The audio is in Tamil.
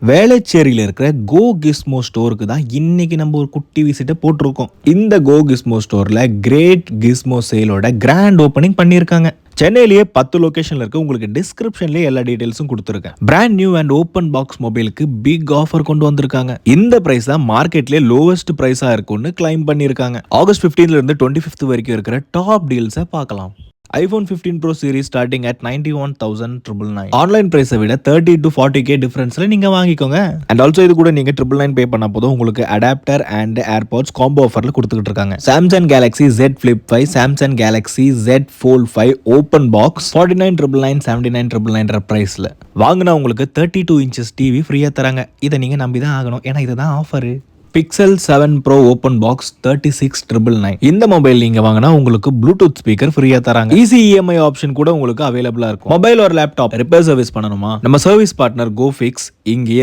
வேளச்சேரியில் இருக்கிற கோ கிஸ்மோ ஸ்டோருக்கு தான் இன்னைக்கு நம்ம ஒரு குட்டி விசிட்டை போட்டிருக்கோம். இந்த கோ கிஸ்மோ ஸ்டோர்ல கிரேட் கிஸ்மோ சேலோட கிராண்ட் ஓப்பனிங் பண்ணியிருக்காங்க. சென்னையிலேயே 10 லொகேஷன்ல இருக்கு. உங்களுக்கு டிஸ்கிரிப்ஷன்லயே எல்லா டீடைல்ஸும் கொடுத்துருக்கேன். Brand new and open box மொபைலுக்கு பிக் ஆஃபர் கொண்டு வந்திருக்காங்க. இந்த பிரைஸ் தான் மார்க்கெட்லயே லோவஸ்ட் பிரைஸா இருக்கும்னு கிளைம் பண்ணிருக்காங்க. ஆகஸ்ட் 15ல இருந்து 25 வரைக்கும் இருக்கிற டாப் டீல்ஸை பார்க்கலாம். iPhone 15 Pro series starting at 91,999. Online பிரைஸை விட 30 to 40k டிஃபரன்ஸ்ல நீங்க வாங்கிக்கோங்க. அண்ட் ஆல்சோ இது கூட நீங்க 999 பே பண்ணா போதும் உங்களுக்கு அடாப்டர் அண்ட் ஏர்பாட்ஸ் காம்போ ஆஃபர்ல கொடுத்துக்கிட்டு இருக்காங்க. Samsung Galaxy Z Flip 5, Samsung Galaxy Z Fold 5 open box 49,999, 79,999 பிரைஸ்ல வாங்கினா உங்களுக்கு 32 inches டிவி ஃப்ரீயா தராங்க. இதை நீங்க நம்பி தான் ஆகணும், ஏன்னா இதுதான் offer. Pixel 7 Pro open box 36,999. இந்த மொபைல் நீங்க வாங்கினா உங்களுக்கு ப்ளூடூத் ஸ்பீக்கர் ஃப்ரீயா தராங்க. ஈஸி இஎம்ஐ ஆப்ஷன் கூட உங்களுக்கு அவைலபிளா இருக்கும். மொபைல் ஒரு லேப்டாப் ரிப்பேர் சர்வீஸ் பண்ணணுமா? நம்ம சர்வீஸ் பார்ட்னர் GoFix இங்கேயே